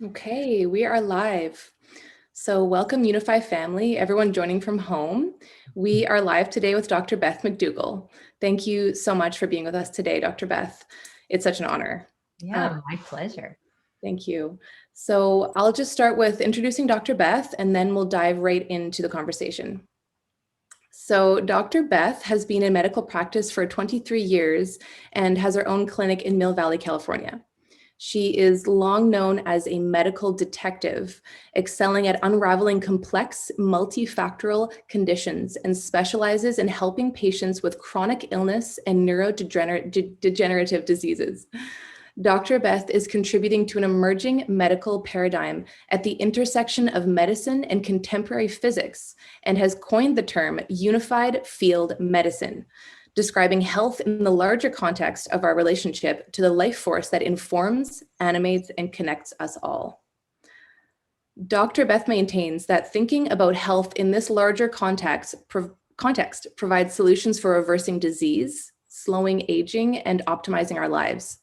Okay, we are live. So welcome UNIFY family, everyone joining from home. We are live today with Dr. Beth McDougall. Thank you so much for being with us today, Dr. Beth. It's such an honor. Yeah, my pleasure. Thank you. So I'll just start with introducing Dr. Beth, and then we'll dive right into the conversation. So Dr. Beth has been in medical practice for 23 years and has her own clinic in Mill Valley, California. She is long known as a medical detective, excelling at unraveling complex multifactorial conditions and specializes in helping patients with chronic illness and neurodegenerative diseases. Dr. Beth is contributing to an emerging medical paradigm at the intersection of medicine and contemporary physics and has coined the term unified field medicine, describing health in the larger context of our relationship to the life force that informs, animates, and connects us all. Dr. Beth maintains that thinking about health in this larger context provides solutions for reversing disease, slowing aging, and optimizing our lives.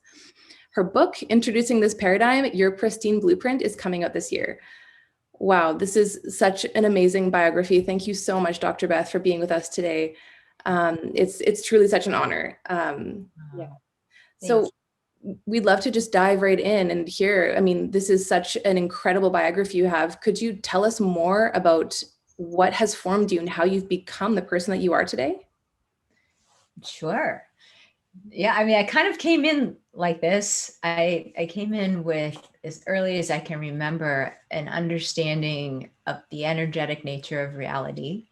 Her book, introducing this paradigm, Your Pristine Blueprint, is coming out this year. Wow, this is such an amazing biography. Thank you so much, Dr. Beth, for being with us today. It's truly such an honor. Yeah. So we'd love to just dive right in and hear, I mean, this is such an incredible biography you have. Could you tell us more about what has formed you and how you've become the person that you are today? Sure. Yeah, I mean, I kind of came in like this. I came in with, as early as I can remember, an understanding of the energetic nature of reality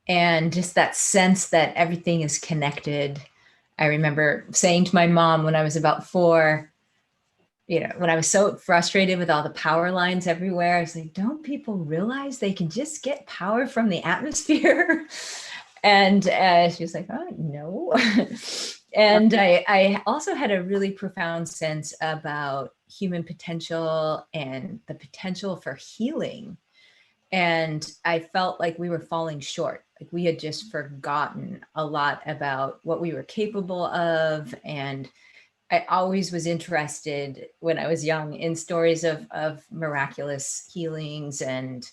and just that sense that everything is connected. I remember saying to my mom when I was about 4, when I was so frustrated with all the power lines everywhere, I was like, don't people realize they can just get power from the atmosphere? And she was like, oh, no. And I also had a really profound sense about human potential and the potential for healing. And I felt like we were falling short. Like we had just forgotten a lot about what we were capable of. And I always was interested when I was young in stories of miraculous healings and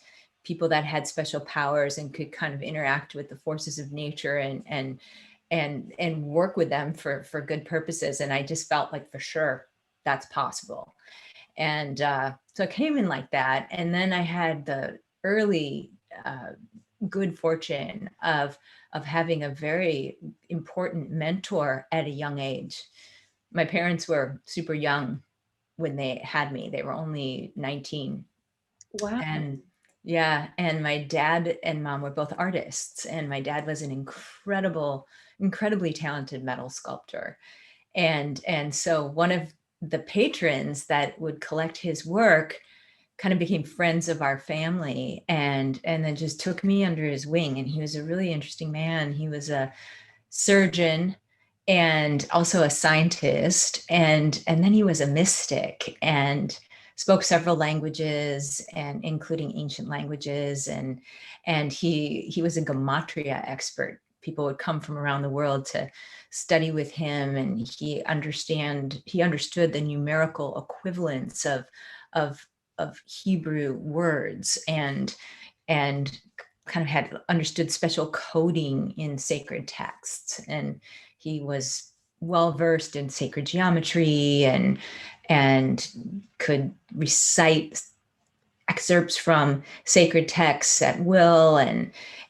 people that had special powers and could kind of interact with the forces of nature and work with them for good purposes. And I just felt like for sure that's possible. And so I came in like that. And then I had the early good fortune of having a very important mentor at a young age. My parents were super young when they had me. They were only 19. Wow. And yeah, and my dad and mom were both artists. And my dad was an incredibly talented metal sculptor. And so one of the patrons that would collect his work kind of became friends of our family and then just took me under his wing. And he was a really interesting man. He was a surgeon and also a scientist. And then he was a mystic and spoke several languages and including ancient languages. And he was a gematria expert. People would come from around the world to study with him, and he understood the numerical equivalence of Hebrew words and kind of had understood special coding in sacred texts. And he was well versed in sacred geometry and could recite excerpts from sacred texts at will.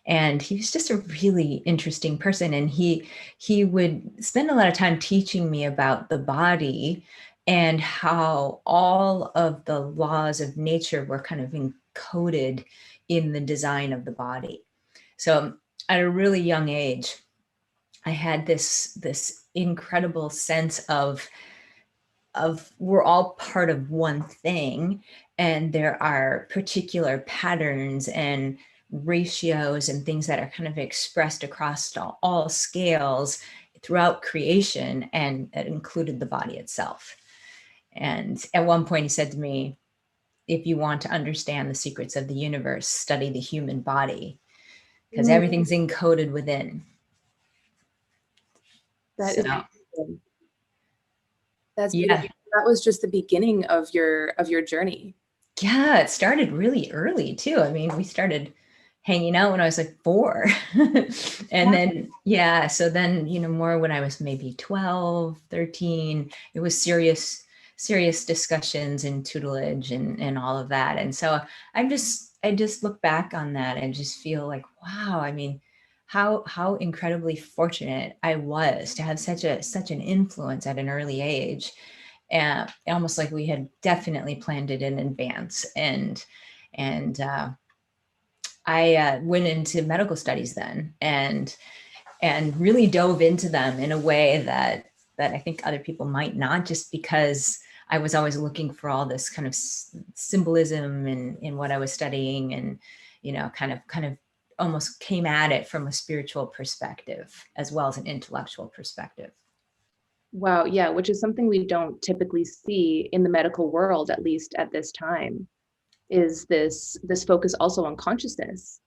And he was just a really interesting person. And he would spend a lot of time teaching me about the body and how all of the laws of nature were kind of encoded in the design of the body. So at a really young age, I had this incredible sense of we're all part of one thing, and there are particular patterns and ratios and things that are kind of expressed across all scales throughout creation, and it included the body itself. And at one point he said to me, if you want to understand the secrets of the universe, study the human body, because everything's encoded within. That is That's beautiful. That was just the beginning of your journey. Yeah, it started really early too. I mean, we started hanging out when I was like 4. And then, yeah, so then, more when I was maybe 12, 13, it was serious discussions and tutelage and all of that. And so I just look back on that and just feel like, wow, I mean, how incredibly fortunate I was to have such an influence at an early age, and almost like we had definitely planned it in advance. And I went into medical studies then, and really dove into them in a way that I think other people might not, just because I was always looking for all this kind of symbolism in what I was studying, and kind of almost came at it from a spiritual perspective as well as an intellectual perspective. Wow, yeah, which is something we don't typically see in the medical world, at least at this time, is this focus also on consciousness.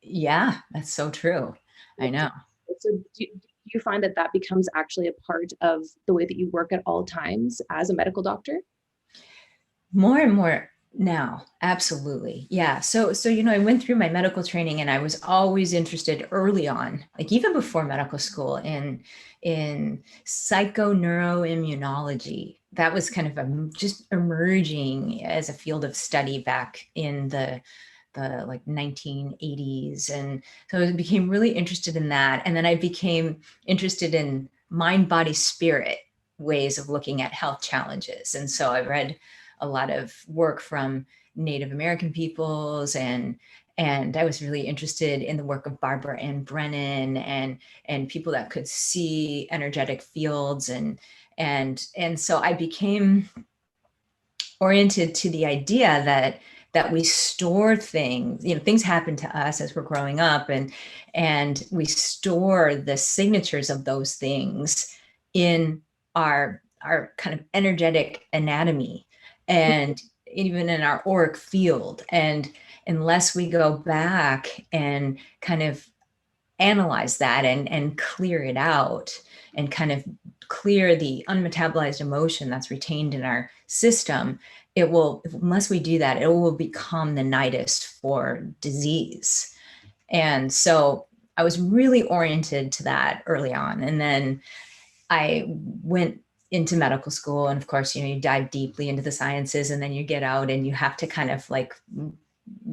Yeah, that's so true. I know. So do you find that that becomes actually a part of the way that you work at all times as a medical doctor? More and more now, absolutely. Yeah. So I went through my medical training, and I was always interested early on, like even before medical school, in psychoneuroimmunology. That was kind of just emerging as a field of study back in the like 1980s. And so I became really interested in that. And then I became interested in mind, body, spirit ways of looking at health challenges. And so I read a lot of work from Native American peoples, and I was really interested in the work of Barbara Ann Brennan, and people that could see energetic fields, and so I became oriented to the idea that we store things. Things happen to us as we're growing up, and we store the signatures of those things in our kind of energetic anatomy, and even in our auric field. And unless we go back and kind of analyze that and clear it out, and kind of clear the unmetabolized emotion that's retained in our system, it will, unless we do that, it will become the nidus for disease. And so I was really oriented to that early on. And then I went into medical school, and of course, you dive deeply into the sciences, and then you get out and you have to kind of like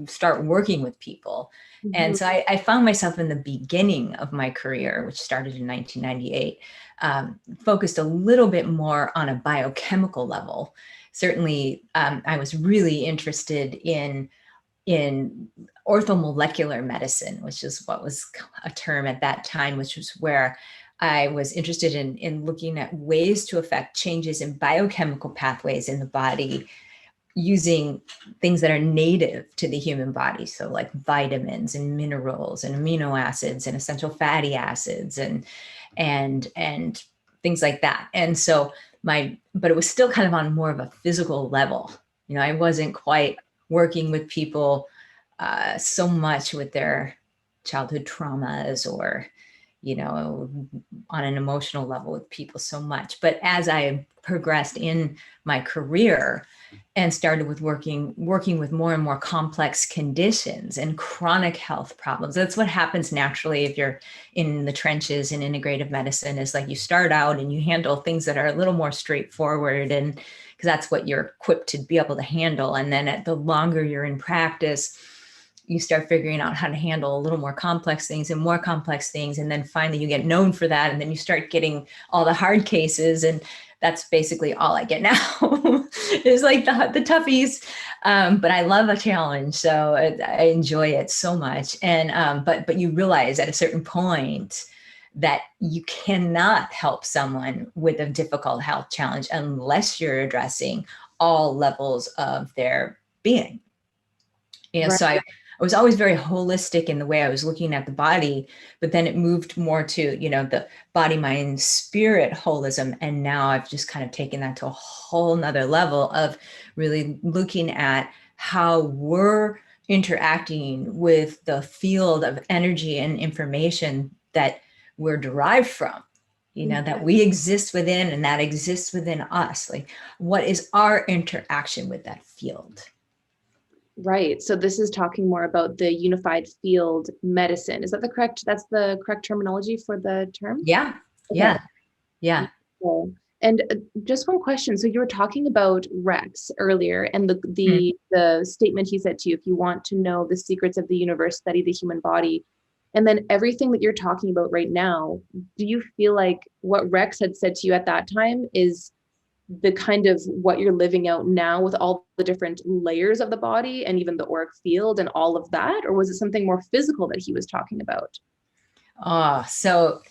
start working with people. And so I found myself in the beginning of my career, which started in 1998, focused a little bit more on a biochemical level. Certainly, I was really interested in orthomolecular medicine, which is what was a term at that time, which was where I was interested in looking at ways to affect changes in biochemical pathways in the body using things that are native to the human body. So like vitamins and minerals and amino acids and essential fatty acids and things like that. And so but it was still kind of on more of a physical level. I wasn't quite working with people so much with their childhood traumas, or on an emotional level with people so much. But as I progressed in my career and started with working with more and more complex conditions and chronic health problems, that's what happens naturally if you're in the trenches in integrative medicine, is like you start out and you handle things that are a little more straightforward, and because that's what you're equipped to be able to handle. And then the longer you're in practice, you start figuring out how to handle a little more complex things and more complex things. And then finally you get known for that. And then you start getting all the hard cases. And that's basically all I get now. It's like the toughies. But I love a challenge. So I enjoy it so much. And, but you realize at a certain point that you cannot help someone with a difficult health challenge unless you're addressing all levels of their being. And Right. so I was always very holistic in the way I was looking at the body, but then it moved more to, the body, mind, spirit holism. And now I've just kind of taken that to a whole nother level of really looking at how we're interacting with the field of energy and information that we're derived from. that we exist within and that exists within us. Like, what is our interaction with that field? Right. So this is talking more about the unified field medicine. Is that that's the correct terminology for the term? Yeah. Okay. Yeah. Yeah. Cool. And just one question. So you were talking about Rex earlier, and Mm. the statement he said to you, if you want to know the secrets of the universe, study the human body. And then everything that you're talking about right now, do you feel like what Rex had said to you at that time is the kind of what you're living out now with all the different layers of the body and even the auric field and all of that? Or was it something more physical that he was talking about? Oh, so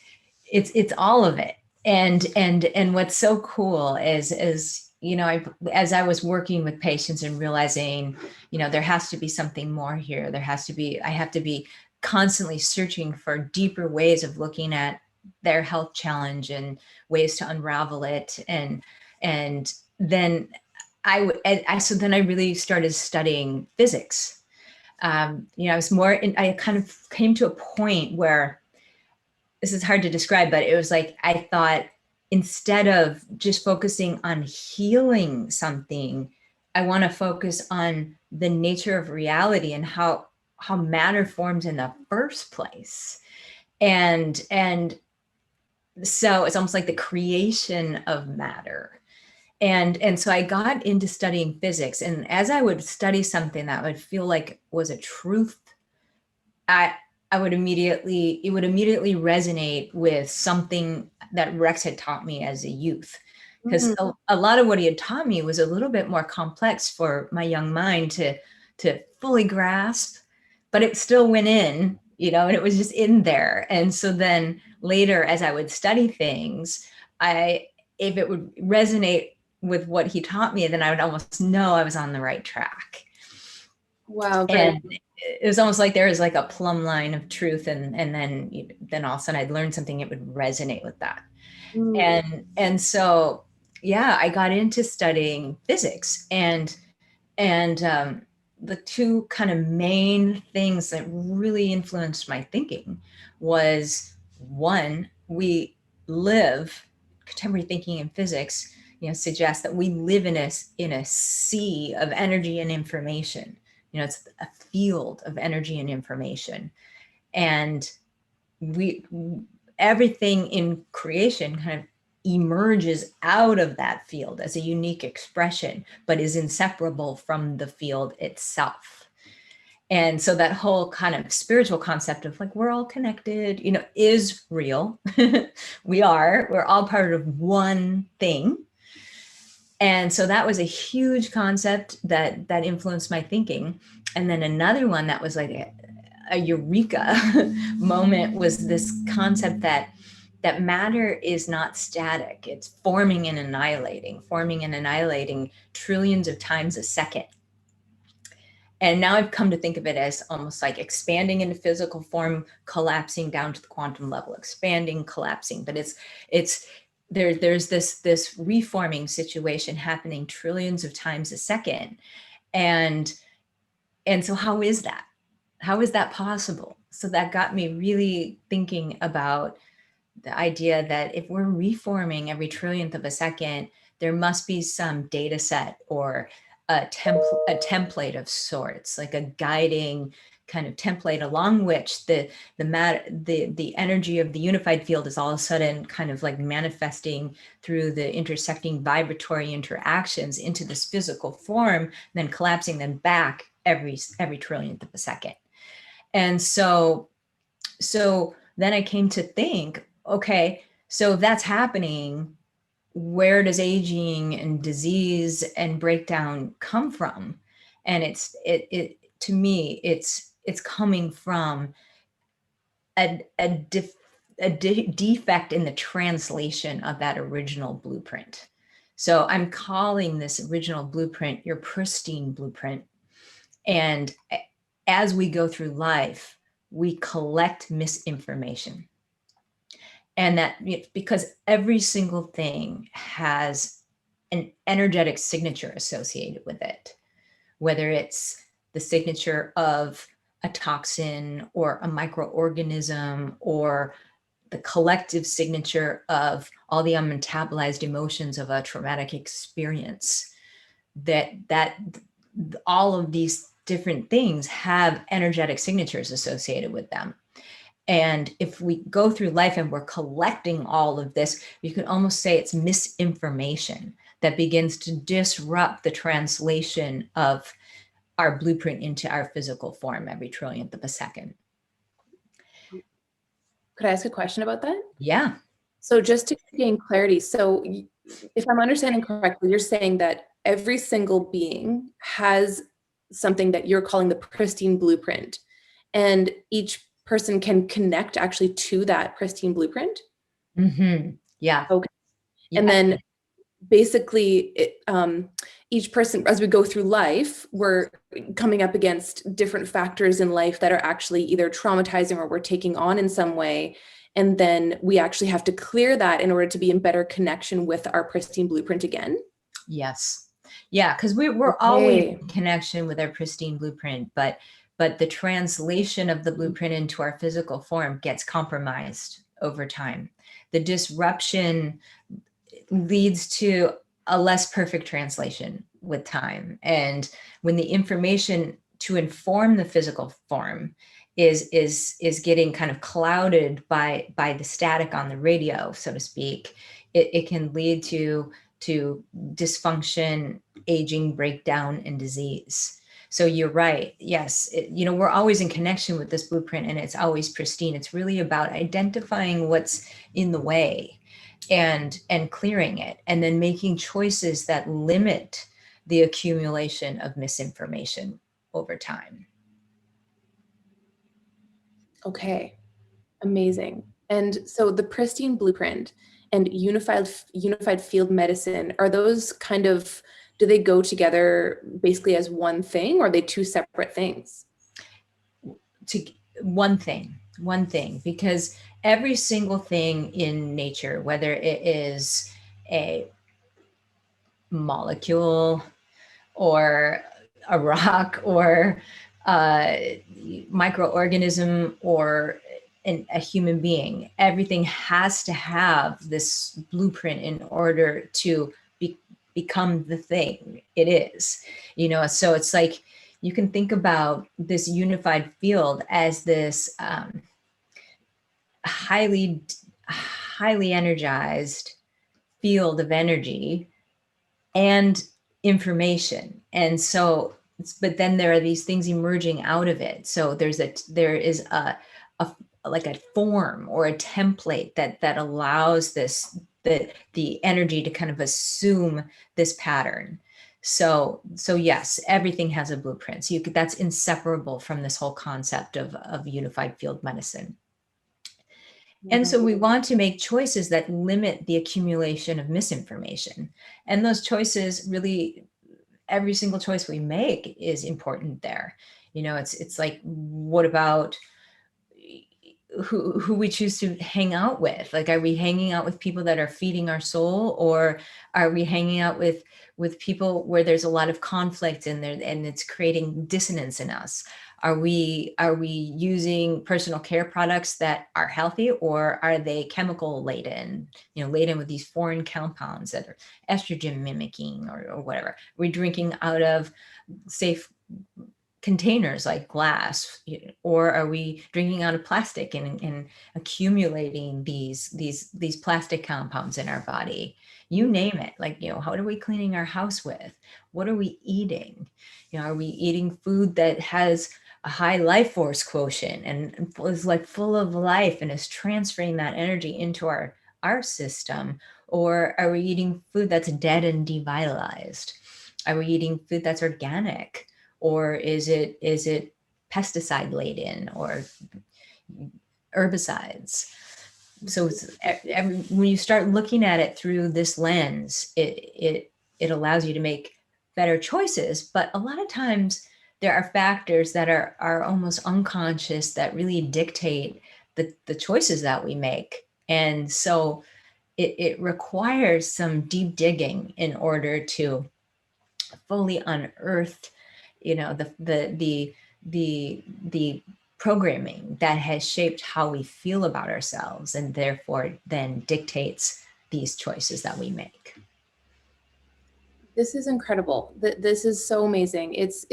it's all of it. And what's so cool is as I was working with patients and realizing, there has to be something more here. I have to be constantly searching for deeper ways of looking at their health challenge and ways to unravel it. And then so then I really started studying physics. I kind of came to a point where, this is hard to describe, but it was like, I thought, instead of just focusing on healing something, I want to focus on the nature of reality and how matter forms in the first place. And so it's almost like the creation of matter. And so I got into studying physics, and as I would study something that would feel like was a truth, I it would immediately resonate with something that Rex had taught me as a youth. Because a lot of what he had taught me was a little bit more complex for my young mind to fully grasp, but it still went in, and it was just in there. And so then later, as I would study things, if it would resonate with what he taught me, then I would almost know I was on the right track. Wow, very And it was almost like there was like a plumb line of truth, and then all of a sudden I'd learn something, it would resonate with that. And so yeah, I got into studying physics, and the two kind of main things that really influenced my thinking was, one, we live, contemporary thinking in physics suggests that we live in a sea of energy and information. It's a field of energy and information. And we everything in creation kind of emerges out of that field as a unique expression, but is inseparable from the field itself. And so that whole kind of spiritual concept of like, we're all connected, is real. We're all part of one thing. And so that was a huge concept that influenced my thinking. And then another one that was like a eureka moment was this concept that matter is not static. It's forming and annihilating trillions of times a second. And now I've come to think of it as almost like expanding into physical form, collapsing down to the quantum level, expanding, collapsing. But there's this reforming situation happening trillions of times a second. And so how is that? How is that possible? So that got me really thinking about the idea that if we're reforming every trillionth of a second, there must be some data set or a template of sorts, like a guiding kind of template along which the energy of the unified field is all of a sudden kind of like manifesting through the intersecting vibratory interactions into this physical form, then collapsing them back every trillionth of a second. And so then I came to think, okay, so if that's happening, where does aging and disease and breakdown come from? And it to me, it's coming from a defect in the translation of that original blueprint. So I'm calling this original blueprint your pristine blueprint. And as we go through life, we collect misinformation. And that because every single thing has an energetic signature associated with it, whether it's the signature of a toxin or a microorganism or the collective signature of all the unmetabolized emotions of a traumatic experience, that all of these different things have energetic signatures associated with them. And if we go through life and we're collecting all of this, you could almost say it's misinformation that begins to disrupt the translation of our blueprint into our physical form every trillionth of a second. Could I ask a question about that? Yeah. So just to gain clarity, so if I'm understanding correctly, you're saying that every single being has something that you're calling the pristine blueprint, and each person can connect actually to that pristine blueprint? Mm-hmm. Yeah. Okay. Yeah. And then basically, each person, as we go through life, we're coming up against different factors in life that are actually either traumatizing or we're taking on in some way. And then we actually have to clear that in order to be in better connection with our pristine blueprint again. Yes. Yeah, because we're always in connection with our pristine blueprint, but the translation of the blueprint into our physical form gets compromised over time. The disruption leads to a less perfect translation with time. And when the information to inform the physical form is getting kind of clouded by the static on the radio, so to speak, it can lead to dysfunction, aging, breakdown, and disease. So you're right. Yes, we're always in connection with this blueprint, and it's always pristine. It's really about identifying what's in the way and clearing it, and then making choices that limit the accumulation of misinformation over time. Okay, amazing. And so the pristine blueprint and unified field medicine, are those kind of, do they go together basically as one thing, or are they two separate things? One thing, because every single thing in nature, whether it is a molecule or a rock or a microorganism or a human being, everything has to have this blueprint in order to become the thing it is. So it's like, you can think about this unified field as this highly energized field of energy and information. And so, but then there are these things emerging out of it. So there is a like a form or a template that allows the energy to kind of assume this pattern. So yes, everything has a blueprint. So that's inseparable from this whole concept of unified field medicine. And so we want to make choices that limit the accumulation of misinformation. And those choices, really, every single choice we make is important there. It's like, what about who we choose to hang out with? Like, are we hanging out with people that are feeding our soul, or are we hanging out with people where there's a lot of conflict in there and it's creating dissonance in us? Are we using personal care products that are healthy, or are they chemical laden, laden with these foreign compounds that are estrogen mimicking or whatever? Are we drinking out of safe containers like glass, or are we drinking out of plastic and accumulating these plastic compounds in our body? You name it. Like, how are we cleaning our house with? What are we eating? Are we eating food that has a high life force quotient and is like full of life and is transferring that energy into our system? Or are we eating food that's dead and devitalized? Are we eating food that's organic? Or is it pesticide laden or herbicides? So when you start looking at it through this lens, it allows you to make better choices. But a lot of times there are factors that are almost unconscious that really dictate the choices that we make. And so it requires some deep digging in order to fully unearth the programming that has shaped how we feel about ourselves, and therefore then dictates these choices that we make. This is incredible. This is so amazing. It's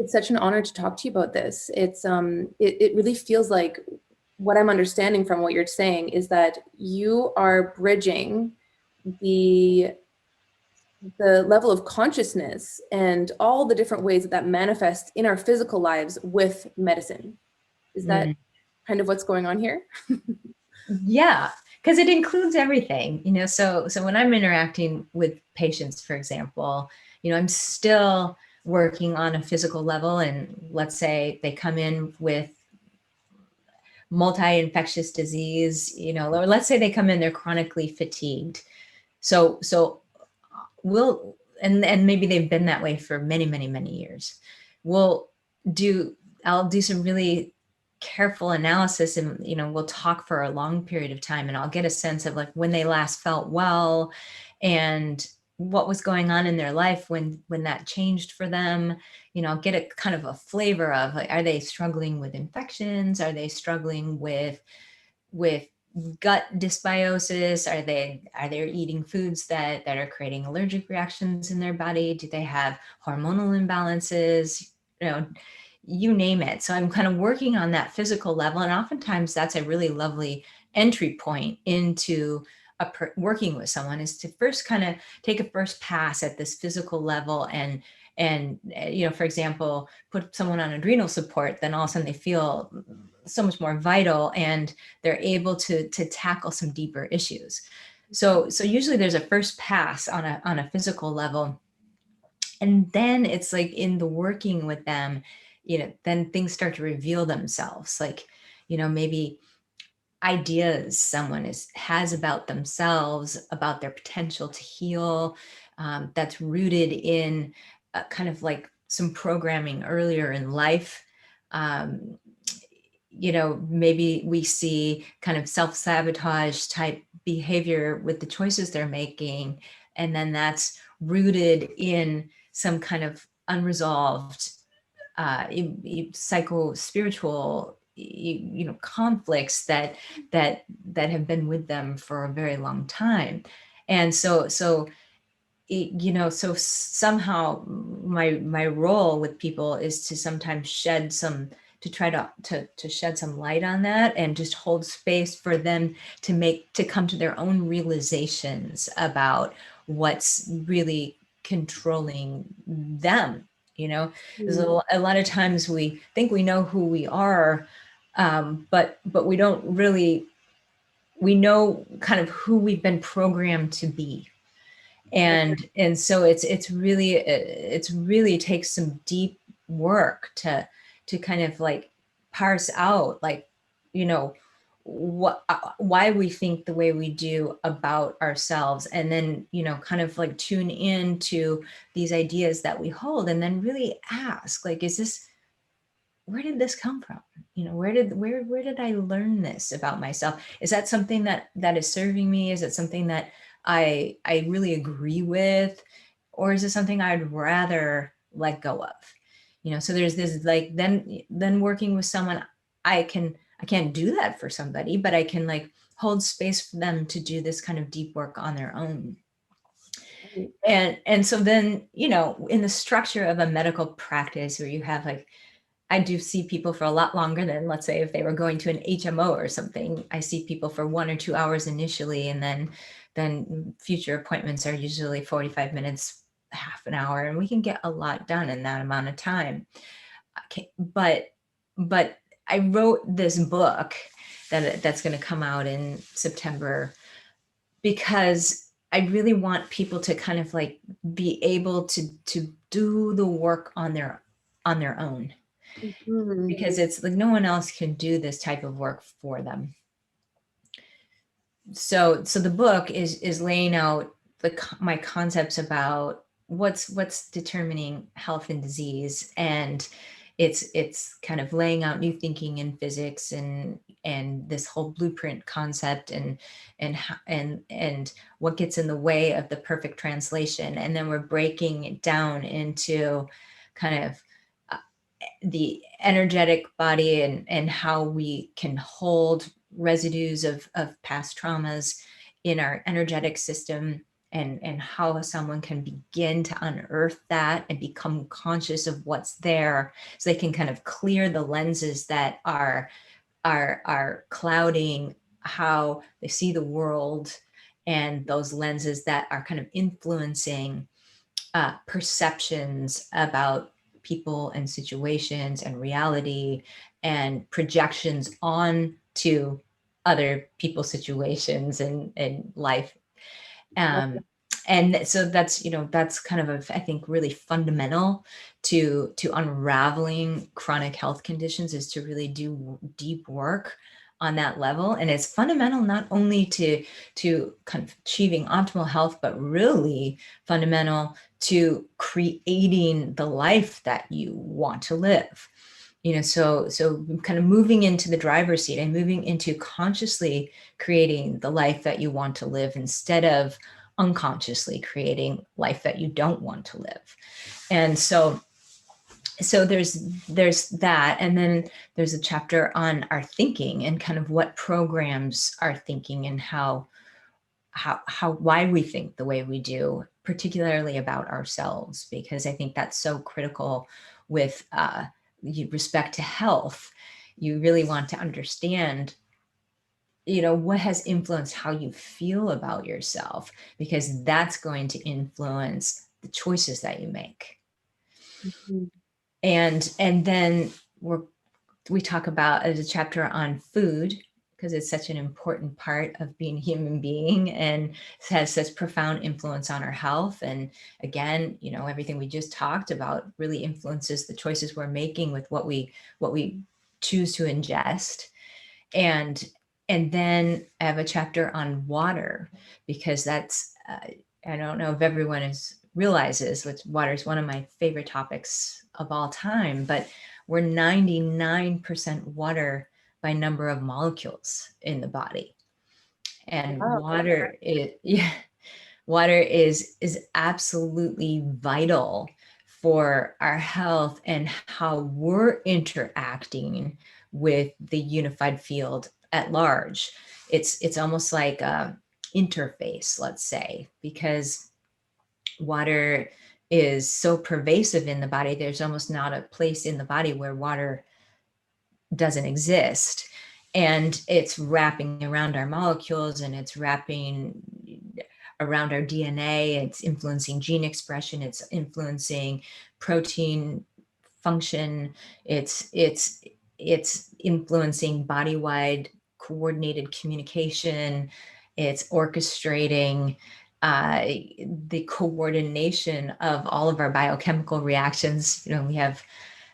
such an honor to talk to you about this. It really feels like what I'm understanding from what you're saying is that you are bridging the level of consciousness and all the different ways that manifests in our physical lives with medicine. Is that kind of what's going on here? Yeah, because it includes everything, you know. So when I'm interacting with patients, for example, you know, I'm still working on a physical level, and let's say they come in with multi-infectious disease, you know, or let's say they come in, they're chronically fatigued. So we'll, and maybe they've been that way for many, many, many years. I'll do some really careful analysis, and, you know, we'll talk for a long period of time, and I'll get a sense of like when they last felt well and what was going on in their life when that changed for them. You know, get a kind of a flavor of like, are they struggling with infections? Are they struggling with gut dysbiosis? Are they eating foods that are creating allergic reactions in their body? Do they have hormonal imbalances? You know, you name it. So I'm kind of working on that physical level, and oftentimes that's a really lovely entry point into working with someone, is to first kind of take a first pass at this physical level, and you know, for example, put someone on adrenal support, then all of a sudden they feel so much more vital, and they're able to tackle some deeper issues. So usually there's a first pass on a physical level, and then it's like in the working with them, you know, then things start to reveal themselves. Like, you know, maybe ideas someone has about themselves, about their potential to heal, that's rooted in kind of like some programming earlier in life. You know, maybe we see kind of self-sabotage type behavior with the choices they're making, and then that's rooted in some kind of unresolved psycho-spiritual, you know, conflicts that have been with them for a very long time. And so you know, so somehow my role with people is to sometimes shed some, to try to shed some light on that, and just hold space for them to come to their own realizations about what's really controlling them. You know, there's a lot of times we think we know who we are, but we don't really, we know kind of who we've been programmed to be. And so it's really takes some deep work to kind of like parse out, like, you know, why we think the way we do about ourselves, and then, you know, kind of like tune in to these ideas that we hold, and then really ask, like, is this, where did this come from? You know, where did I learn this about myself? Is that something that is serving me? Is it something that I really agree with, or is it something I'd rather let go of? You know, so there's this, like, then working with someone, I can't do that for somebody, but I can like hold space for them to do this kind of deep work on their own. And so then, you know, in the structure of a medical practice where you have like, I do see people for a lot longer than, let's say, if they were going to an HMO or something. I see people for 1 or 2 hours initially, and then future appointments are usually 45 minutes, half an hour, and we can get a lot done in that amount of time. Okay, but I wrote this book that's going to come out in September, because I really want people to kind of like be able to do the work on their own. Because it's like no one else can do this type of work for them. So the book is laying out my concepts about what's determining health and disease, and it's kind of laying out new thinking in physics, and this whole blueprint concept, and what gets in the way of the perfect translation. And then we're breaking it down into kind of the energetic body and how we can hold residues of past traumas in our energetic system, and how someone can begin to unearth that and become conscious of what's there, so they can kind of clear the lenses that are clouding how they see the world, and those lenses that are kind of influencing perceptions about people and situations and reality, and projections on to other people's situations and life. And so that's, that's kind of I think really fundamental to unraveling chronic health conditions, is to really do deep work on that level. And it's fundamental not only to kind of achieving optimal health, but really fundamental to creating the life that you want to live. So kind of moving into the driver's seat and moving into consciously creating the life that you want to live, instead of unconsciously creating life that you don't want to live. And so there's that. And then there's a chapter on our thinking, and kind of what programs our thinking, and why we think the way we do, particularly about ourselves, because I think that's so critical with respect to health. You really want to understand, what has influenced how you feel about yourself, because that's going to influence the choices that you make. Mm-hmm. And then we talk about a chapter on food, because it's such an important part of being a human being, and has such profound influence on our health. And again, everything we just talked about really influences the choices we're making with what we choose to ingest. And then I have a chapter on water, because that's, I don't know if everyone realizes, which water is one of my favorite topics of all time, but we're 99% water by number of molecules in the body. And Wow. water is absolutely vital for our health, and how we're interacting with the unified field at large. It's almost like a interface, let's say, because water is so pervasive in the body. There's almost not a place in the body where water doesn't exist. And it's wrapping around our molecules, and it's wrapping around our DNA. It's influencing gene expression. It's influencing protein function. It's influencing body-wide coordinated communication. It's orchestrating the coordination of all of our biochemical reactions. We have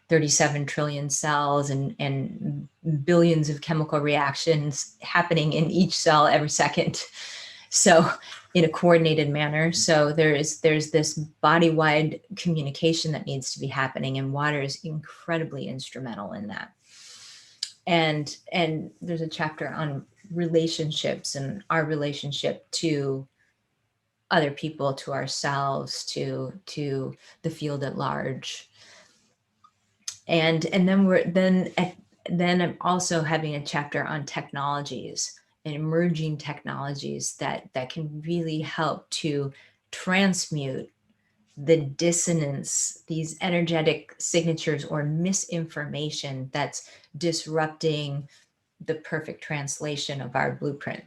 37 trillion cells and billions of chemical reactions happening in each cell every second. So in a coordinated manner. So there's this body-wide communication that needs to be happening, and water is incredibly instrumental in that. And there's a chapter on relationships, and our relationship to other people, to ourselves, to the field at large. And then I'm also having a chapter on technologies and emerging technologies that can really help to transmute the dissonance, these energetic signatures or misinformation that's disrupting the perfect translation of our blueprint.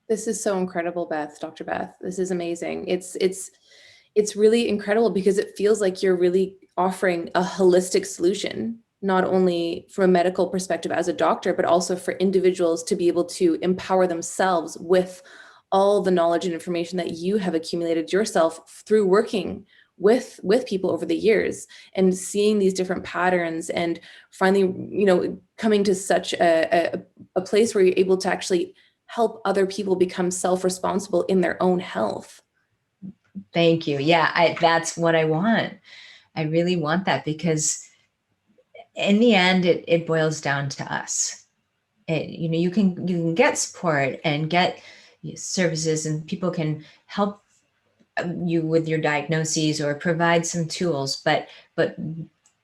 This is so incredible, Dr. Beth. This is amazing. It's really incredible, because it feels like you're really offering a holistic solution, not only from a medical perspective as a doctor, but also for individuals to be able to empower themselves with all the knowledge and information that you have accumulated yourself through working with people over the years, and seeing these different patterns, and finally, coming to such a place where you're able to actually help other people become self-responsible in their own health. Thank you. Yeah, that's what I want. I really want that, because in the end, it boils down to us. You can get support and get services, and people can help you with your diagnoses or provide some tools, but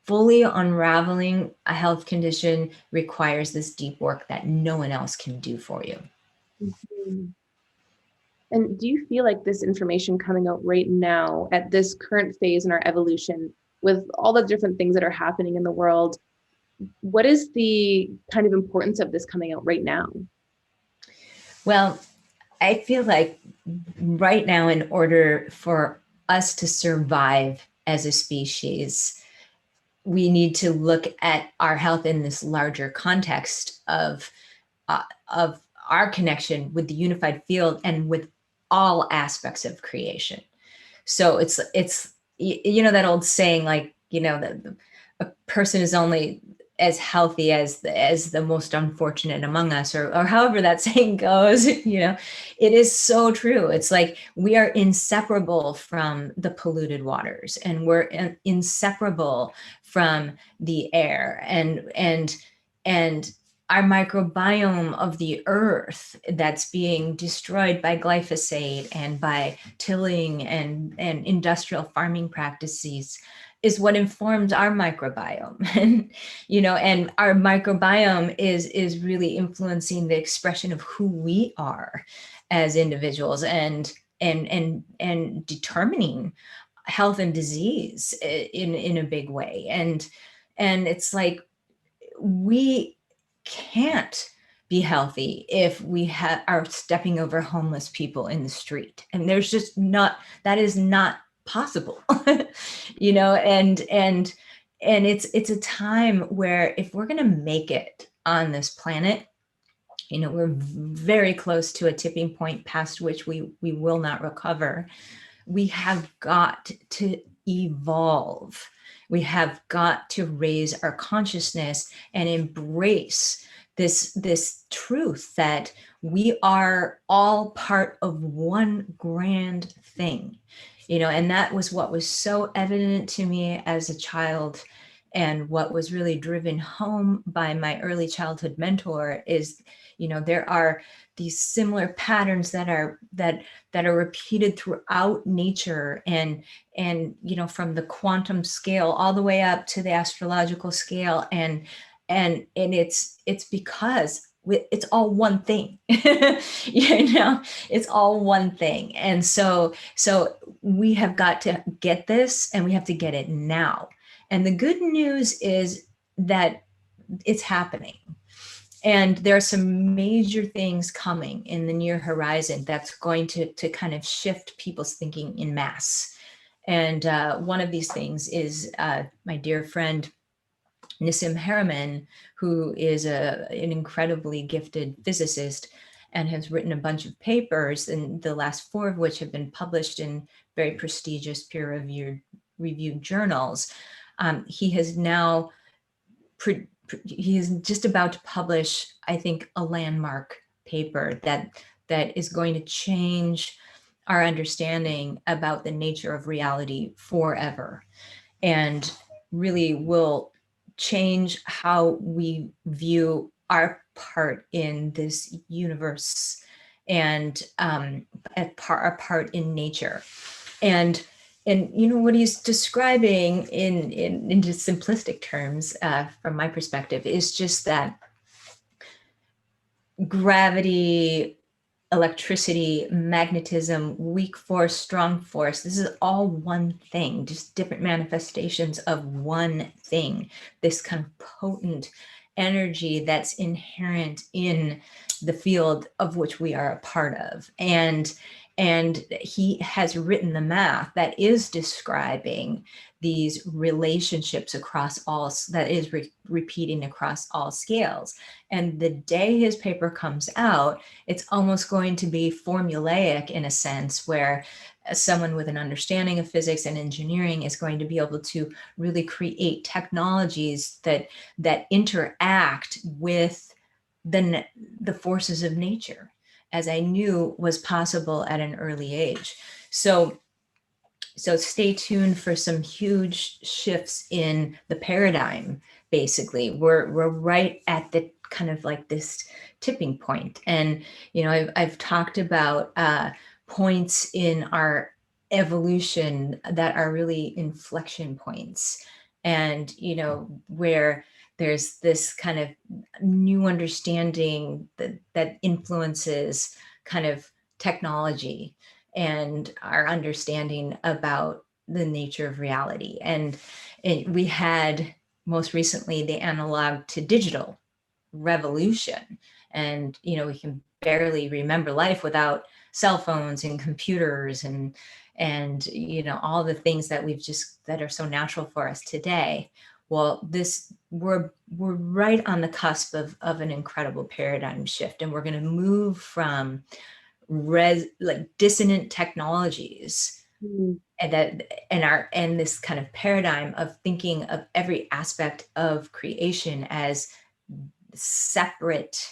fully unraveling a health condition requires this deep work that no one else can do for you. Mhm. And do you feel like this information coming out right now at this current phase in our evolution, with all the different things that are happening in the world, what is the kind of importance of this coming out right now? Well, I feel like right now, in order for us to survive as a species, we need to look at our health in this larger context of our connection with the unified field and with all aspects of creation. So it's you know that old saying, like, you know, that a person is only as healthy as the most unfortunate among us, or however that saying goes. You know, it is so true. It's like we are inseparable from the polluted waters, and we're inseparable from the air, and our microbiome of the earth that's being destroyed by glyphosate and by tilling and industrial farming practices is what informs our microbiome. And you know, and our microbiome is really influencing the expression of who we are as individuals, and determining health and disease in a big way. And it's like, we can't be healthy if we are stepping over homeless people in the street, and there's just not, that is not possible. You know, and it's a time where, if we're going to make it on this planet, you know, we're very close to a tipping point past which we will not recover. We have got to evolve. We have got to raise our consciousness and embrace this truth that we are all part of one grand thing. You know, and that was what was so evident to me as a child, and what was really driven home by my early childhood mentor is, you know, there are these similar patterns that are repeated throughout nature, and you know, from the quantum scale all the way up to the astrological scale, and it's because it's all one thing. You know, it's all one thing. And so we have got to get this, and we have to get it now. And the good news is that it's happening. And there are some major things coming in the near horizon that's going to kind of shift people's thinking in mass. And one of these things is my dear friend, Nissim Harriman, who is an incredibly gifted physicist and has written a bunch of papers, and the last 4 of which have been published in very prestigious peer-reviewed journals. He has now he is just about to publish, I think, a landmark paper that is going to change our understanding about the nature of reality forever, and really will change how we view our part in this universe, and our part in nature. And you know, what he's describing in just simplistic terms, from my perspective, is just that gravity, electricity, magnetism, weak force, strong force, this is all one thing, just different manifestations of one thing, this kind of potent energy that's inherent in the field of which we are a part of. And he has written the math that is describing these relationships across all, that is repeating across all scales. And the day his paper comes out, it's almost going to be formulaic, in a sense, where someone with an understanding of physics and engineering is going to be able to really create technologies that interact with the forces of nature, as I knew was possible at an early age. So stay tuned for some huge shifts in the paradigm. Basically, we're right at the kind of like this tipping point. And you know, I've talked about points in our evolution that are really inflection points, and where there's this kind of new understanding that influences kind of technology and our understanding about the nature of reality. And we had most recently the analog to digital revolution, and we can barely remember life without cell phones and computers and all the things that that are so natural for us today. Well, we're right on the cusp of an incredible paradigm shift, and we're going to move from dissonant technologies, Mm. and this kind of paradigm of thinking of every aspect of creation as separate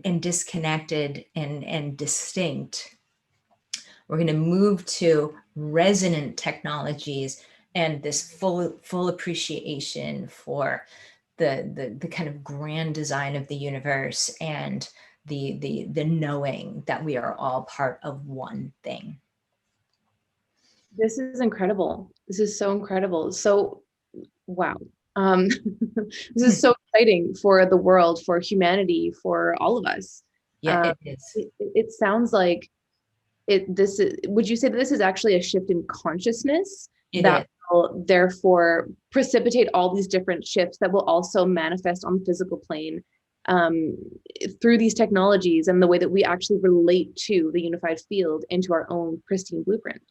and disconnected and distinct. We're going to move to resonant technologies and this full appreciation for the kind of grand design of the universe, and the knowing that we are all part of one thing. This is incredible. This is so incredible. So, wow. Um, this is so exciting for the world, for humanity, for all of us. Yeah, it is. It sounds like would you say that this is actually a shift in consciousness It that is. will therefore precipitate all these different shifts that will also manifest on the physical plane um, through these technologies and the way that we actually relate to the unified field into our own pristine blueprint?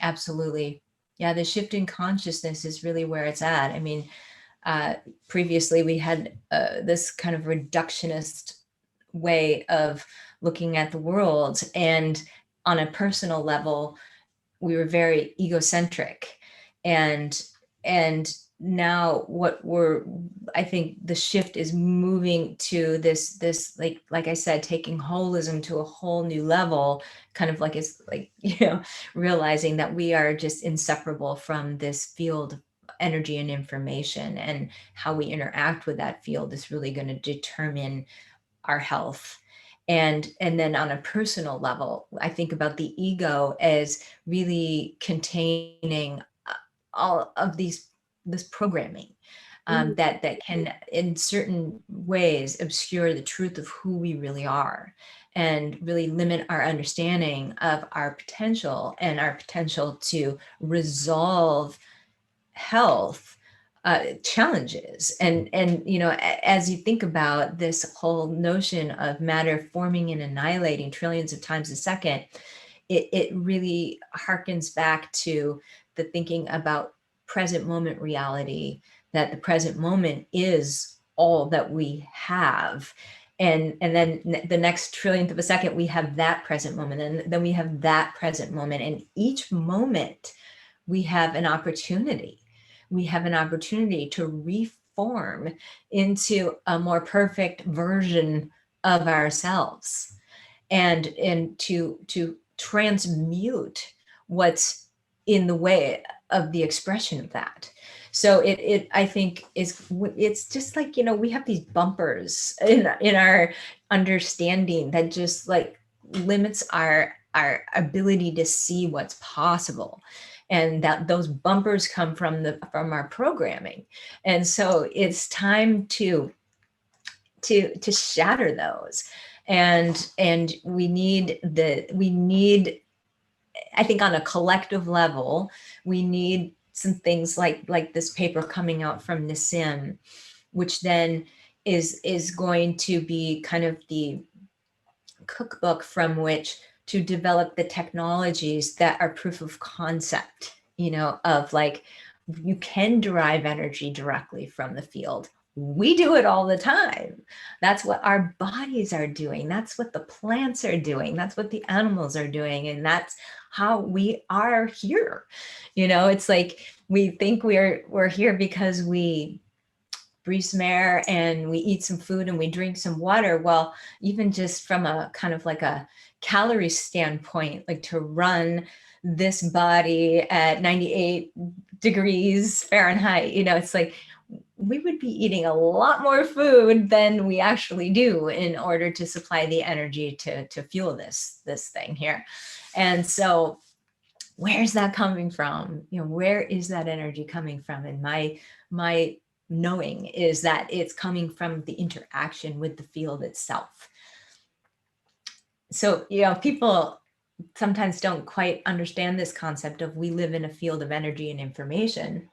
Absolutely. Yeah, the shift in consciousness is really where it's at. I mean, previously we had this kind of reductionist way of looking at the world, and on a personal level we were very egocentric, and now I think the shift is moving to this like I said, taking holism to a whole new level, kind of like it's like realizing that we are just inseparable from this field of energy and information, and how we interact with that field is really going to determine our health. And then on a personal level, I think about the ego as really containing all of this programming, Mm. that can in certain ways obscure the truth of who we really are, and really limit our understanding of our potential and our potential to resolve health challenges. And as you think about this whole notion of matter forming and annihilating trillions of times a second, it really harkens back to the thinking about present moment reality, that the present moment is all that we have. And then the next trillionth of a second, we have that present moment, and then we have that present moment. And each moment we have an opportunity. We have an opportunity to reform into a more perfect version of ourselves, and to transmute what's in the way of the expression of that. So it I think it's just like, we have these bumpers in our understanding that just like limits our ability to see what's possible, and that those bumpers come from our programming. And so it's time to shatter those. And we need I think on a collective level, we need some things like this paper coming out from Nissim, which then is going to be kind of the cookbook from which to develop the technologies that are proof of concept, of like, you can derive energy directly from the field. We do it all the time. That's what our bodies are doing. That's what the plants are doing. That's what the animals are doing. And that's how we are here. It's like we think we're here because we breathe some air and we eat some food and we drink some water. Well, even just from a kind of like a calorie standpoint, like to run this body at 98 degrees Fahrenheit, it's like we would be eating a lot more food than we actually do in order to supply the energy to fuel this thing here. And so where's that coming from? Where is that energy coming from? And my knowing is that it's coming from the interaction with the field itself. So, people sometimes don't quite understand this concept of we live in a field of energy and information.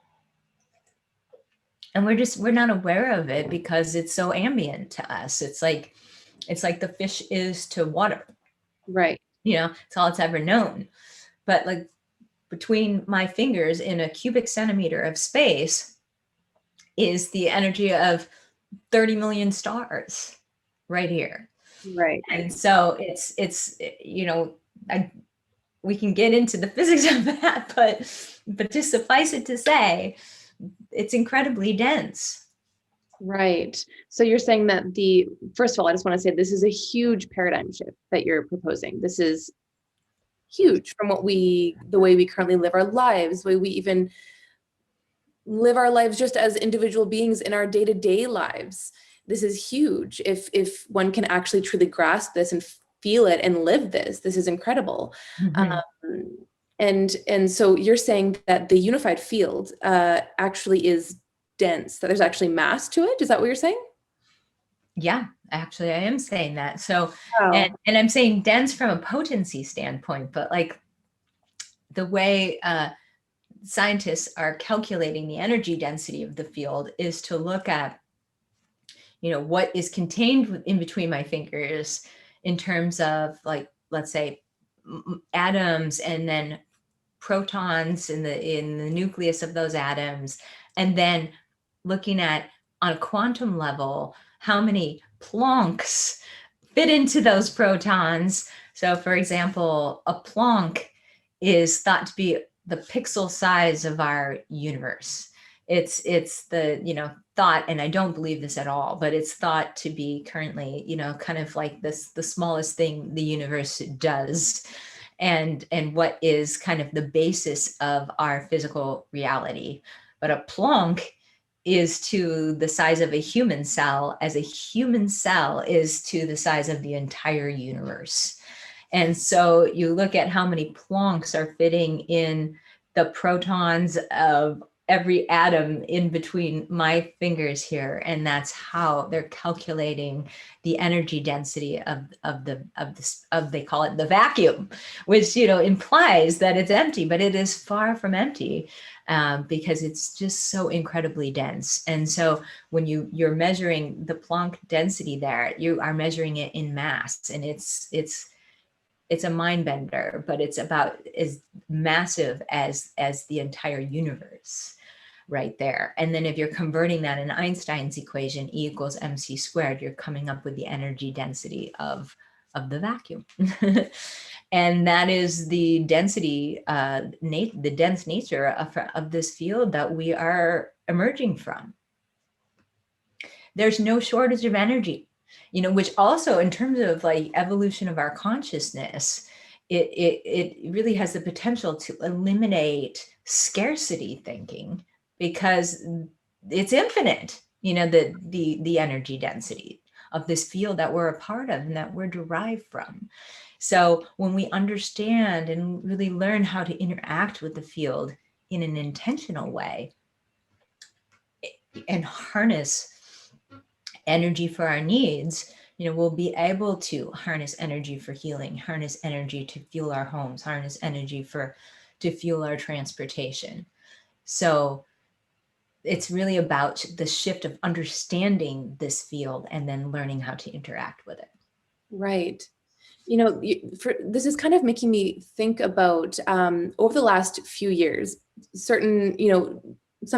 And we're not aware of it because it's so ambient to us. It's like the fish is to water. Right. It's all it's ever known. But like between my fingers in a cubic centimeter of space is the energy of 30 million stars right here. Right. And so it's we can get into the physics of that, but just suffice it to say, it's incredibly dense. Right. So you're saying that first of all, I just want to say this is a huge paradigm shift that you're proposing. This is huge from the way we currently live our lives, the way we even live our lives just as individual beings in our day-to-day lives. This is huge. If one can actually truly grasp this and feel it and live this is incredible. Mm-hmm. And so you're saying that the unified field actually is dense, that there's actually mass to it. Is that what you're saying? Yeah, actually I am saying that. So, Wow. and I'm saying dense from a potency standpoint, but like the way scientists are calculating the energy density of the field is to look at, what is contained in between my fingers in terms of, like, let's say atoms, and then protons in the nucleus of those atoms, and then looking at, on a quantum level, how many Plancks fit into those protons. So for example, a Planck is thought to be the pixel size of our universe. It's the thought, and I don't believe this at all, but it's thought to be currently kind of like the smallest thing the universe does, and what is kind of the basis of our physical reality. But a Planck is to the size of a human cell, as a human cell is to the size of the entire universe. And so you look at how many Plancks are fitting in the protons of every atom in between my fingers here, and that's how they're calculating the energy density of they call it the vacuum, which implies that it's empty, but it is far from empty, because it's just so incredibly dense. And so when you're measuring the Planck density there, you are measuring it in mass, and it's a mind bender, but it's about as massive as the entire universe right there. And then if you're converting that in Einstein's equation, E equals mc squared, you're coming up with the energy density of the vacuum. And that is the density, the dense nature of this field that we are emerging from. There's no shortage of energy, which also, in terms of like evolution of our consciousness, it really has the potential to eliminate scarcity thinking, because it's infinite, the energy density of this field that we're a part of and that we're derived from. So when we understand and really learn how to interact with the field in an intentional way and harness energy for our needs, we'll be able to harness energy for healing, harness energy to fuel our homes, harness energy to fuel our transportation. So it's really about the shift of understanding this field and then learning how to interact with it. Right. This is kind of making me think about over the last few years, some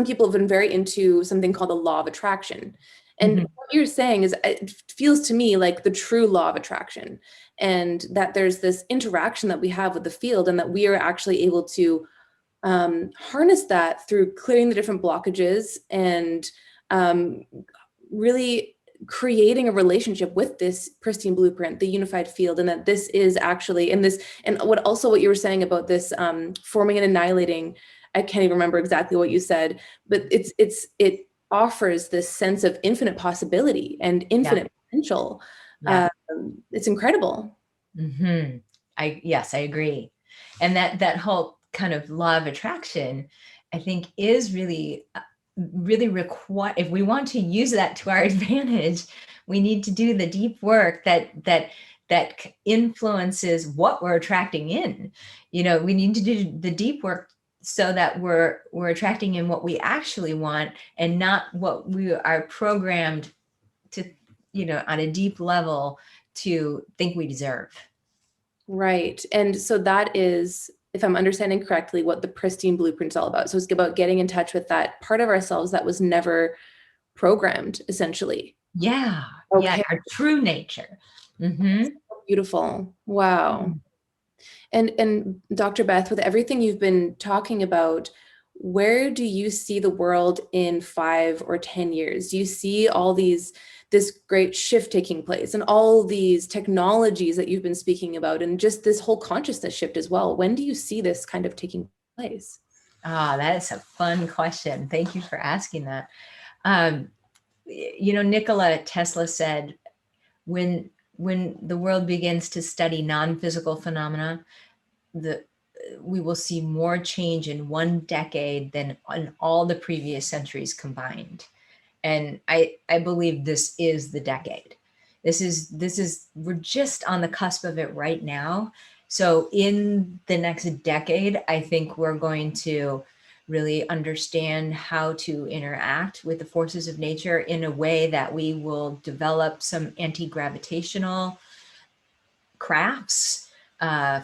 people have been very into something called the law of attraction. And what you're saying is, it feels to me like the true law of attraction, and that there's this interaction that we have with the field, and that we are actually able to harness that through clearing the different blockages and really creating a relationship with this pristine blueprint, the unified field, and that this is actually, and what you were saying about this forming and annihilating, I can't even remember exactly what you said, but it offers this sense of infinite possibility and infinite potential. Yeah. It's incredible. Yes, I agree. And that whole kind of law of attraction, I think is really, really required. If we want to use that to our advantage, we need to do the deep work that influences what we're attracting in. You know, we need to do the deep work so that we're attracting in what we actually want, and not what we are programmed to, you know, on a deep level to think we deserve. Right. And so that is, if I'm understanding correctly, what the Pristine Blueprint is all about. So it's about getting in touch with that part of ourselves that was never programmed, essentially. Yeah. Yeah. Okay. Our true nature. Mm-hmm. Beautiful. Wow. And Dr. Beth, with everything you've been talking about, where do you see the world in 5 or 10 years? Do you see all this great shift taking place and all these technologies that you've been speaking about, and just this whole consciousness shift as well? When do you see this kind of taking place? Ah, that is a fun question. Thank you for asking that. Um, you know, Nikola Tesla said, when the world begins to study non-physical phenomena, we will see more change in 1 decade than in all the previous centuries combined. And I believe this is the decade. This is we're just on the cusp of it right now. So in the next decade, I think we're going to really understand how to interact with the forces of nature in a way that we will develop some anti-gravitational crafts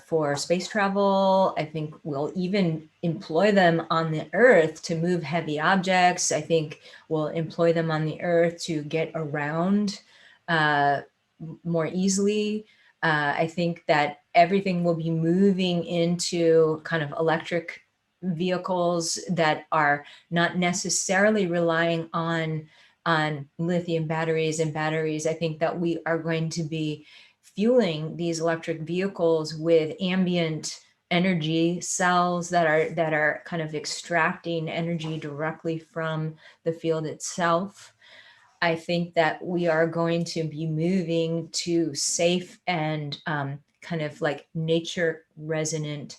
for space travel. I think we'll even employ them on the Earth to move heavy objects. I think we'll employ them on the Earth to get around more easily. I think that everything will be moving into kind of electric vehicles that are not necessarily relying on lithium batteries and batteries. I think that we are going to be fueling these electric vehicles with ambient energy cells that are kind of extracting energy directly from the field itself. I think that we are going to be moving to safe and kind of like nature resonant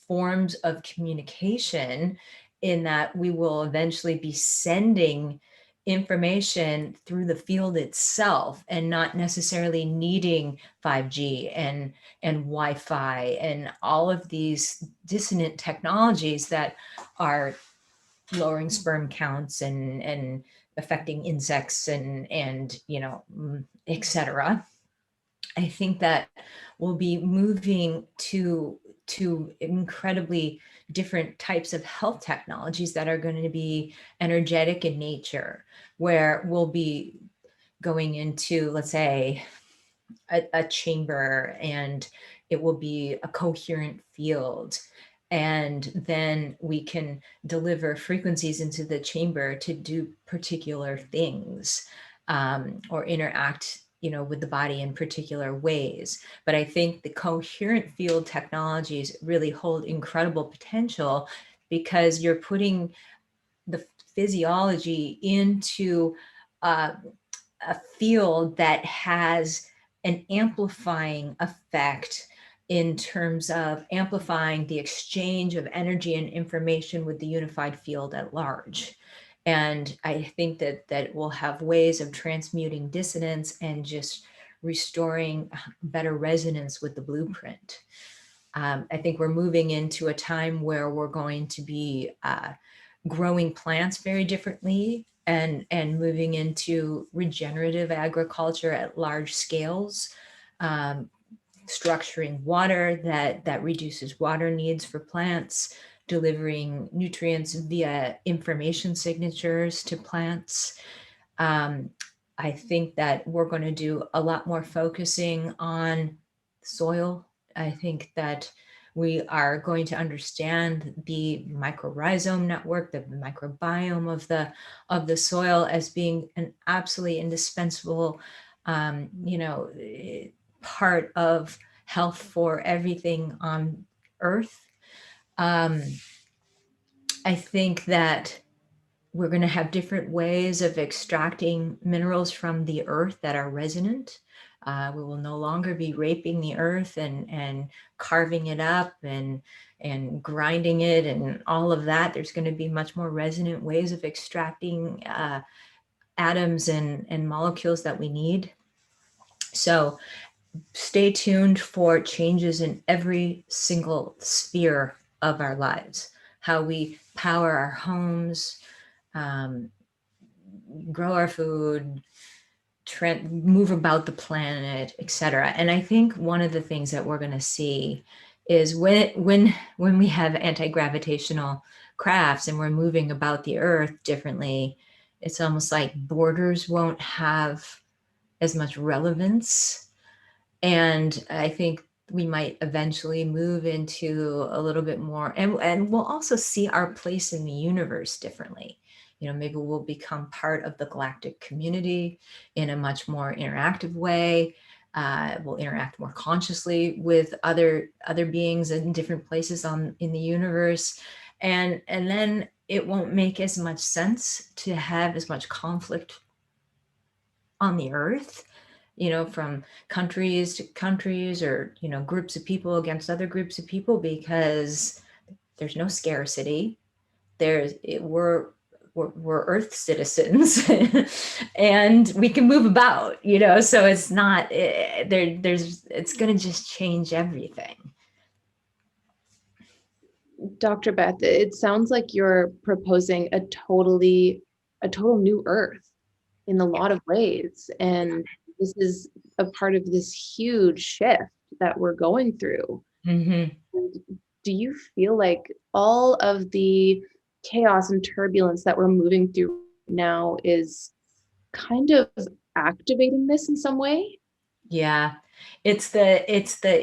forms of communication, in that we will eventually be sending information through the field itself and not necessarily needing 5G and Wi-Fi and all of these dissonant technologies that are lowering sperm counts and affecting insects and you know, etc. I think that we'll be moving to incredibly different types of health technologies that are going to be energetic in nature, where we'll be going into, let's say, a chamber, and it will be a coherent field. And then we can deliver frequencies into the chamber to do particular things, or interact, you know, with the body in particular ways. But I think the coherent field technologies really hold incredible potential, because you're putting the physiology into a field that has an amplifying effect in terms of amplifying the exchange of energy and information with the unified field at large. And I think that we'll have ways of transmuting dissonance and just restoring better resonance with the blueprint. I think we're moving into a time where we're going to be growing plants very differently, and moving into regenerative agriculture at large scales, um, structuring water that reduces water needs for plants, delivering nutrients via information signatures to plants. Um, I think that we're going to do a lot more focusing on soil. I think that we are going to understand the mycorrhizome network, the microbiome of the soil, as being an absolutely indispensable, you know, part of health for everything on Earth. Um, I think that we're going to have different ways of extracting minerals from the earth that are resonant. We will no longer be raping the earth and carving it up and grinding it and all of that. There's going to be much more resonant ways of extracting atoms and molecules that we need. So stay tuned for changes in every single sphere of our lives, how we power our homes, grow our food, move about the planet, etc. And I think one of the things that we're going to see is when we have anti-gravitational crafts and we're moving about the earth differently, it's almost like borders won't have as much relevance. And I think we might eventually move into a little bit more, and we'll also see our place in the universe differently. You know, maybe we'll become part of the galactic community in a much more interactive way. We'll interact more consciously with other beings in different places in the universe. And then it won't make as much sense to have as much conflict on the earth, you know, from countries to countries, or, you know, groups of people against other groups of people, because there's no scarcity. We're Earth citizens and we can move about, you know, so it's not it's going to just change everything. Dr. Beth, it sounds like you're proposing a total new earth in a lot of ways. And this is a part of this huge shift that we're going through. Mm-hmm. Do you feel like all of the chaos and turbulence that we're moving through now is kind of activating this in some way? Yeah, it's the,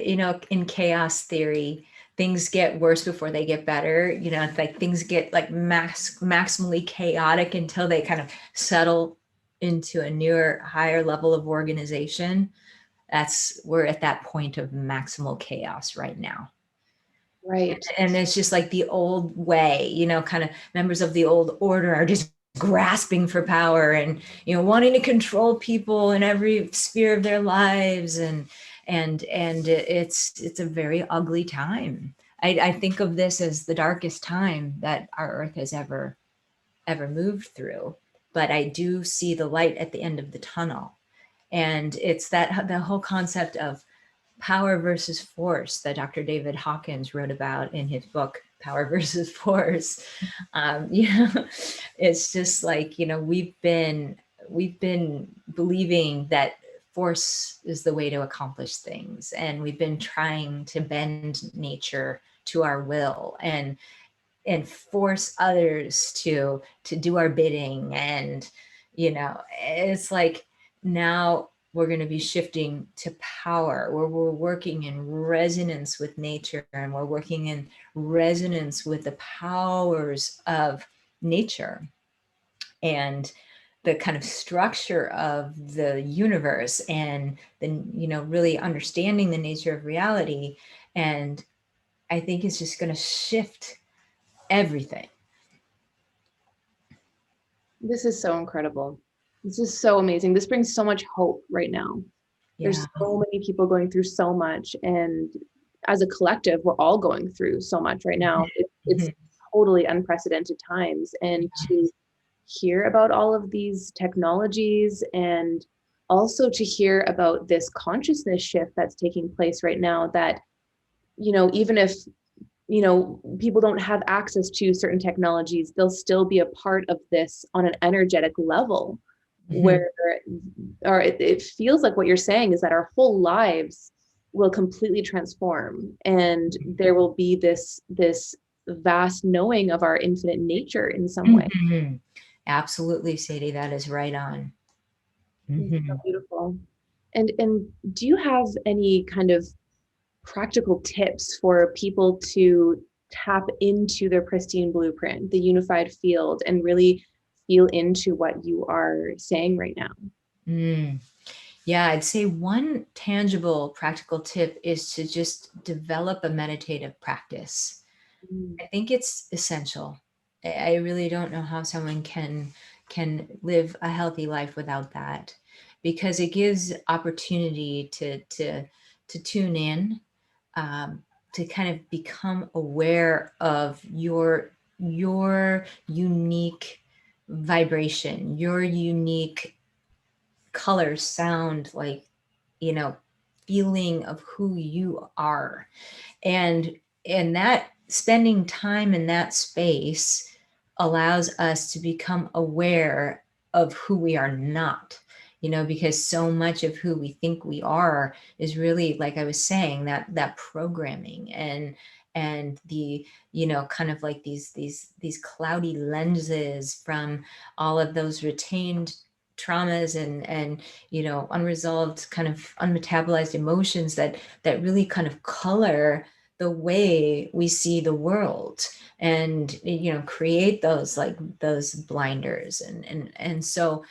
you know, in chaos theory, things get worse before they get better. You know, it's like things get like maximally chaotic until they kind of settle into a newer, higher level of organization. We're at that point of maximal chaos right now. Right. And it's just like the old way, you know, kind of members of the old order are just grasping for power and, you know, wanting to control people in every sphere of their lives. And it's a very ugly time. I think of this as the darkest time that our earth has ever moved through. But I do see the light at the end of the tunnel. And it's that the whole concept of power versus force that Dr. David Hawkins wrote about in his book, Power versus Force. You know, it's just like, you know, we've been believing that force is the way to accomplish things. And we've been trying to bend nature to our will and force others to do our bidding. And, you know, it's like now we're going to be shifting to power, where we're working in resonance with nature, and we're working in resonance with the powers of nature and the kind of structure of the universe, and then, you know, really understanding the nature of reality. And I think it's just going to shift everything. This is so incredible. This is so amazing. This brings so much hope right now. There's Yeah. so many people going through so much, and as a collective, we're all going through so much right now. It's totally unprecedented times, and to hear about all of these technologies, and also to hear about this consciousness shift that's taking place right now, that, you know, even if, you know, people don't have access to certain technologies, they'll still be a part of this on an energetic level. Where, or it feels like what you're saying is that our whole lives will completely transform, and there will be this vast knowing of our infinite nature in some way. Absolutely, Sadie, that is right on. It's so beautiful. And do you have any kind of practical tips for people to tap into their pristine blueprint, the unified field, and really feel into what you are saying right now? Yeah, I'd say one tangible practical tip is to just develop a meditative practice. I think it's essential. I really don't know how someone can live a healthy life without that. because it gives opportunity to tune in, to kind of become aware of your unique vibration, your unique color, sound, like, you know, feeling of who you are. And that spending time in that space allows us to become aware of who we are not, you know, because so much of who we think we are is really, like I was saying, that programming and the, you know, kind of like these cloudy lenses from all of those retained traumas and you know, unresolved, kind of unmetabolized emotions that really kind of color the way we see the world, and, you know, create those, like, those blinders. And so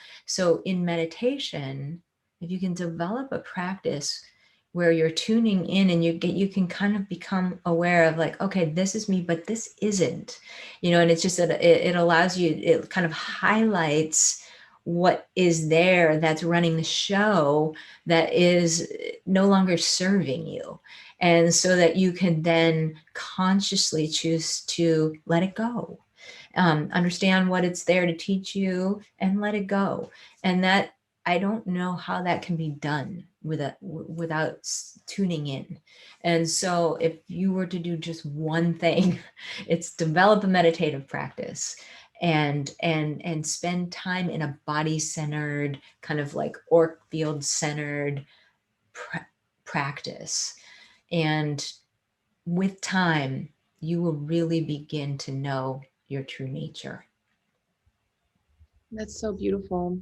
in meditation, if you can develop a practice where you're tuning in and you can kind of become aware of, like, okay, this is me, but this isn't, you know, and it's just that it allows you, it kind of highlights what is there that's running the show that is no longer serving you. And so that you can then consciously choose to let it go, understand what it's there to teach you, and let it go. And that, I don't know how that can be done without tuning in. And so if you were to do just one thing, it's develop a meditative practice and spend time in a body-centered, kind of like orc field centered practice. And with time, you will really begin to know your true nature. That's so beautiful.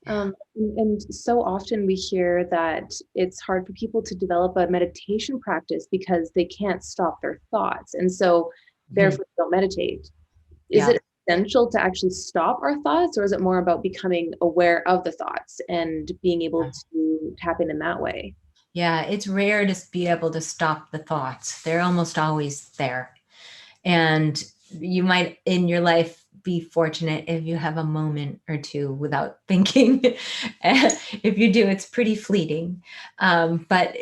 Yeah. And so often we hear that it's hard for people to develop a meditation practice because they can't stop their thoughts. And so Mhm. therefore don't meditate. Is Yeah. it essential to actually stop our thoughts, or is it more about becoming aware of the thoughts and being able to tap in that way? Yeah, it's rare to be able to stop the thoughts. They're almost always there. And you might in your life be fortunate if you have a moment or two without thinking. If you do, it's pretty fleeting. But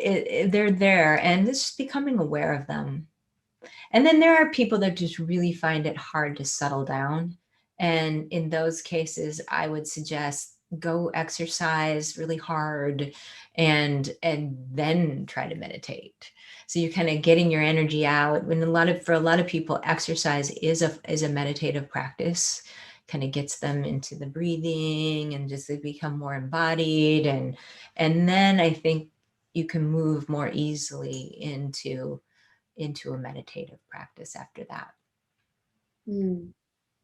they're there, and it's just becoming aware of them. And then there are people that just really find it hard to settle down. And in those cases, I would suggest go exercise really hard and then try to meditate. So you're kind of getting your energy out. When for a lot of people, exercise is a meditative practice, kind of gets them into the breathing and just they become more embodied. And then I think you can move more easily into a meditative practice after that. Mm,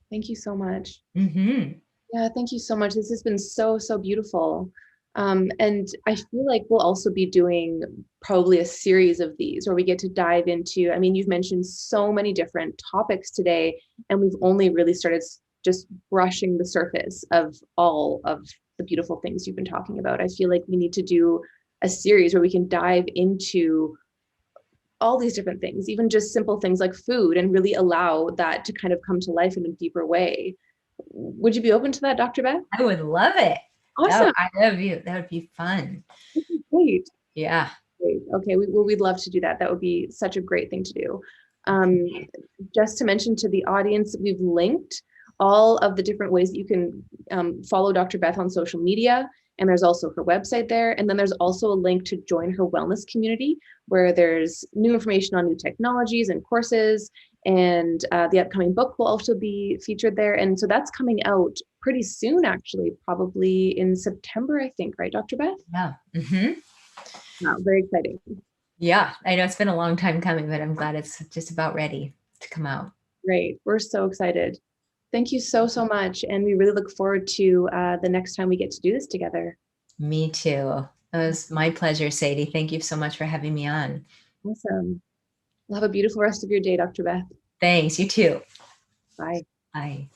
thank you so much. Mm-hmm. Yeah, thank you so much. This has been so, so beautiful. And I feel like we'll also be doing probably a series of these where we get to dive into, I mean, you've mentioned so many different topics today, and we've only really started just brushing the surface of all of the beautiful things you've been talking about. I feel like we need to do a series where we can dive into all these different things, even just simple things like food, and really allow that to kind of come to life in a deeper way. Would you be open to that, Dr. Beth? I would love it. Awesome. That would be fun. Great. Yeah. Great. Okay. We'd love to do that. That would be such a great thing to do. Um, just to mention to the audience, we've linked all of the different ways that you can follow Dr. Beth on social media. And there's also her website there. And then there's also a link to join her wellness community, where there's new information on new technologies and courses. And the upcoming book will also be featured there. And so that's coming out pretty soon, actually, probably in September, I think, right, Dr. Beth? Yeah. Mm-hmm. Wow, very exciting. Yeah. I know it's been a long time coming, but I'm glad it's just about ready to come out. Great. We're so excited. Thank you so, so much. And we really look forward to the next time we get to do this together. Me too. It was my pleasure, Sadie. Thank you so much for having me on. Awesome. Well, have a beautiful rest of your day, Dr. Beth. Thanks. You too. Bye. Bye.